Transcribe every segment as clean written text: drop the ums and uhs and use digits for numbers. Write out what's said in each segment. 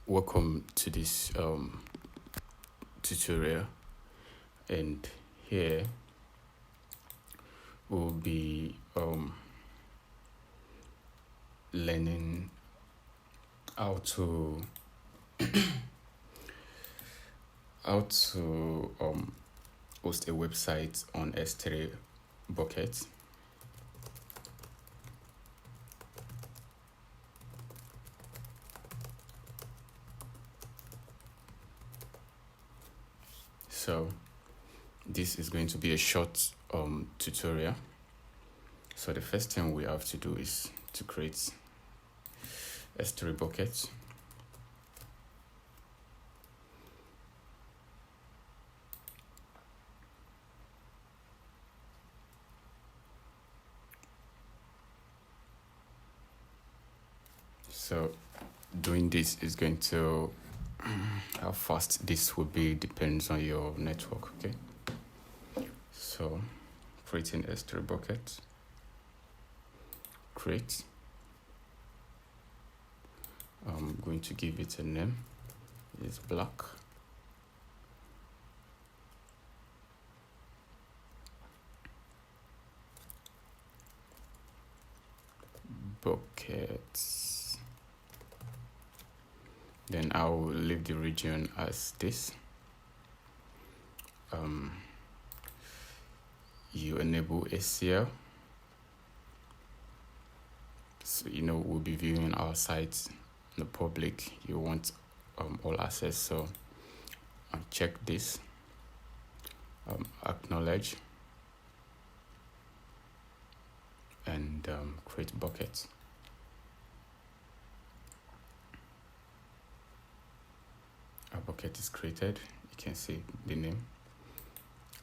Welcome to this tutorial, and here we'll be learning how to host a website on S3 Bucket. So this is going to be a short tutorial. So the first thing we have to do is to create S3 Bucket. So doing this is going to, how fast this will be depends on your network, okay? So creating S3 Bucket, create. I'm going to give it a name, it's black. Buckets. Then I will leave the region as this. You enable ACL. So we'll be viewing our sites in the public. You want all access, so check this. Acknowledge and create bucket. Our bucket is created. You can see the name.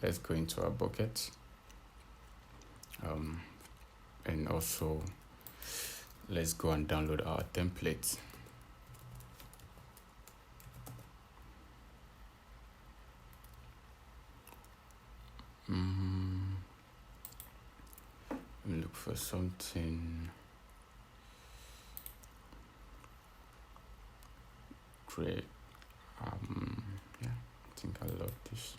Let's go into our bucket, and also let's go and download our template. Look for something great. Yeah, I think I love this.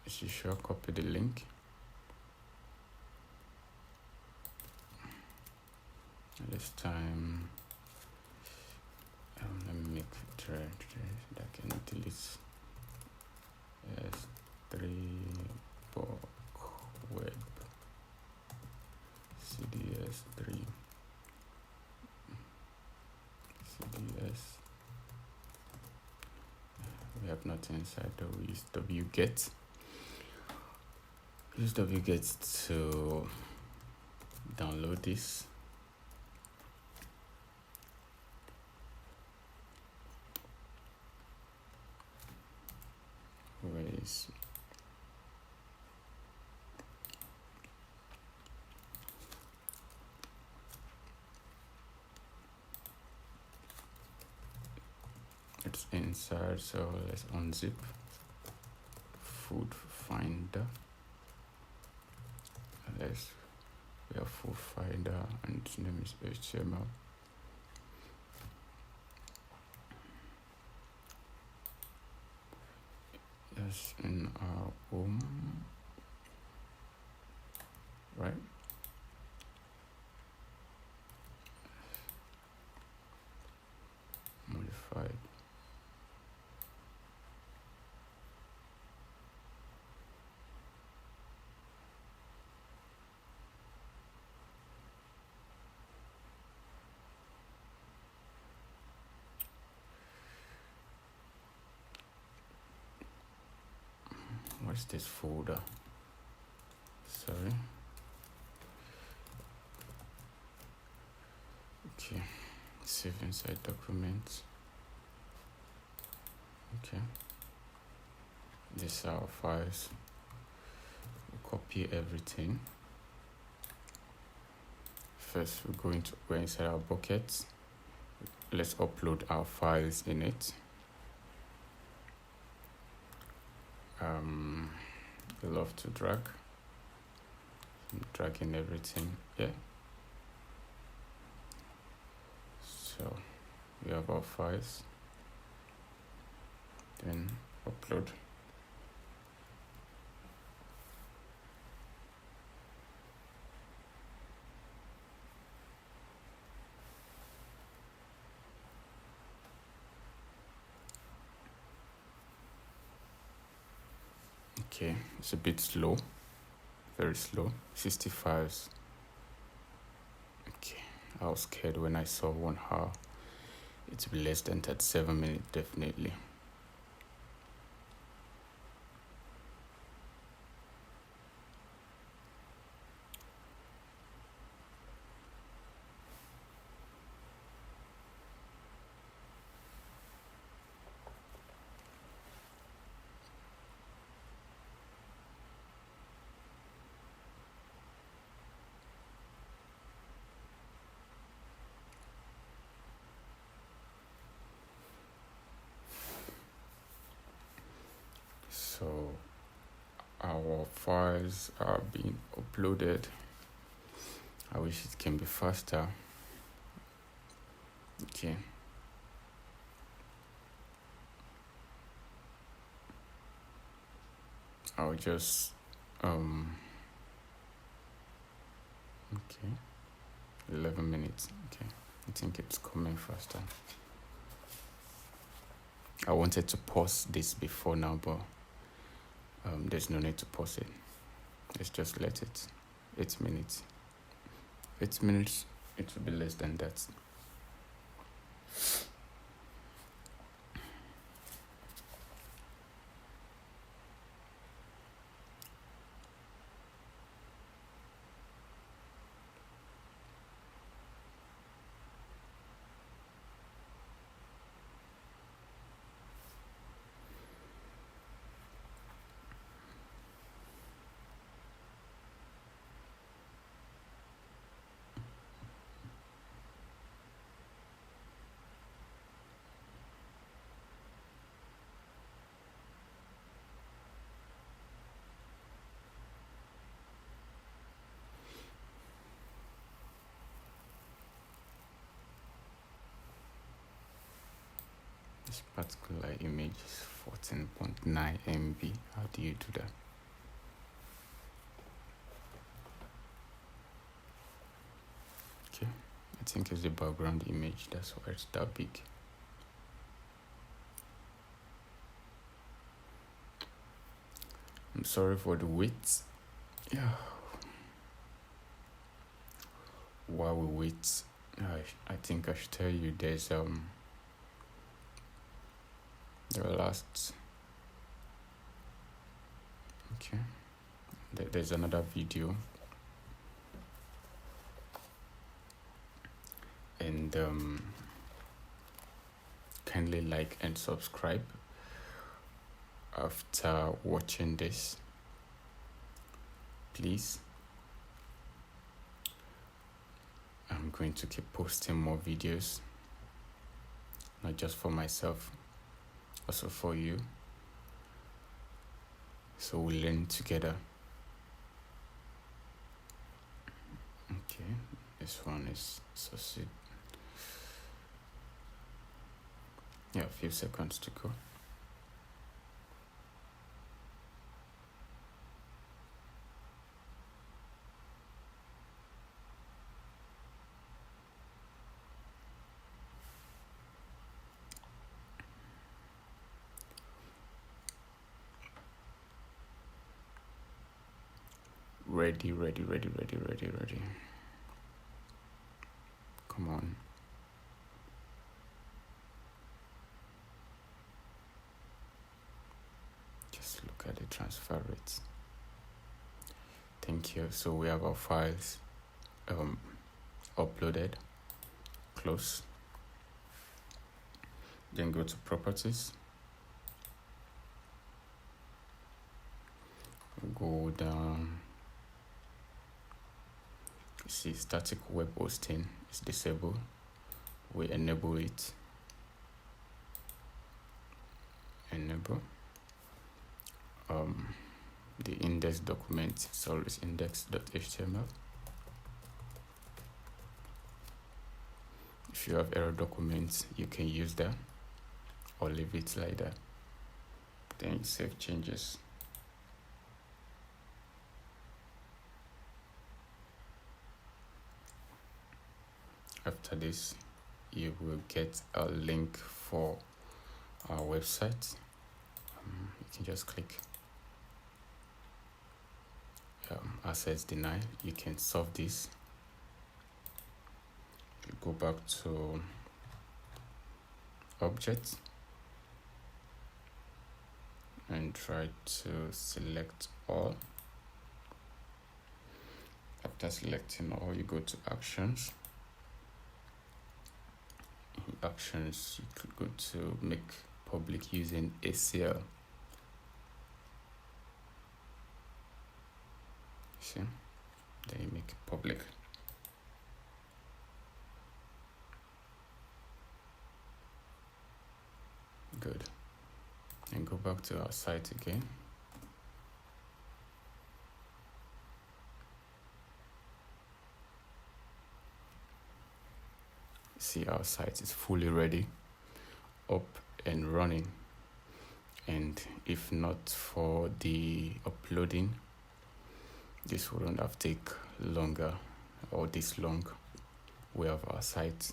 As usual, copy the link. This time, let me make a thread that I can delete S3 web CDS3 CDS. We have nothing inside, though. We use wget. Use wget to download this. Where is it's inside, so let's unzip food finder. We have food finder and its name is HTML. Yes, in our home, right? Modified. What's this folder? Sorry. Okay, save inside documents. Okay, these are our files. We'll copy everything. First, we're going to go inside our bucket. Let's upload our files in it. I love to drag. I'm dragging everything here. So We have our files. Then upload. Okay, it's a bit slow, very slow. 60 files. Okay, I was scared when I saw 1 hour. It will be less than 37 minutes, definitely. So our files are being uploaded. I wish it can be faster. Okay. I'll just okay, 11 minutes. Okay, I think it's coming faster. I wanted to pause this before now, but there's no need to pause it. Let's just let it. 8 minutes. 8 minutes. It will be less than that. This particular image is 14.9 MB. How do you do that? Okay, I think it's the background image. That's why it's that big. I'm sorry for the wait. Yeah. While we wait, I think I should tell you there's the last. Okay. There's another video. And kindly like and subscribe after watching this, please. I'm going to keep posting more videos, not just for myself, also for you, so we learn together. Okay, this one is succeed. Yeah, a few seconds to go. Ready. Come on. Just look at the transfer rates. Thank you. So we have our files uploaded. Close. Then go to properties. Go down. See, static web hosting is disabled. We enable it. Enable. The index document is always index.html. If you have error documents, you can use that or leave it like that. Then save changes. After this, you will get a link for our website. You can just click access denied. You can solve this. You go back to object and try to select all. After selecting all, you go to actions. In actions, you could go to make public using ACL. See, then you make it public. Good. And go back to our site again. See, our site is fully ready, up and running. And if not for the uploading, this wouldn't have taken longer or this long. We have our site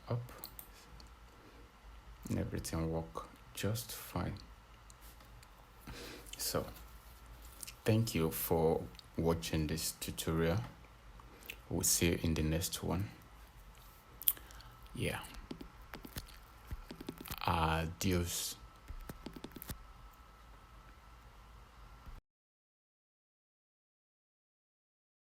up and everything work just fine. So thank you for watching this tutorial. We'll see you in the next one. Yeah. Adios.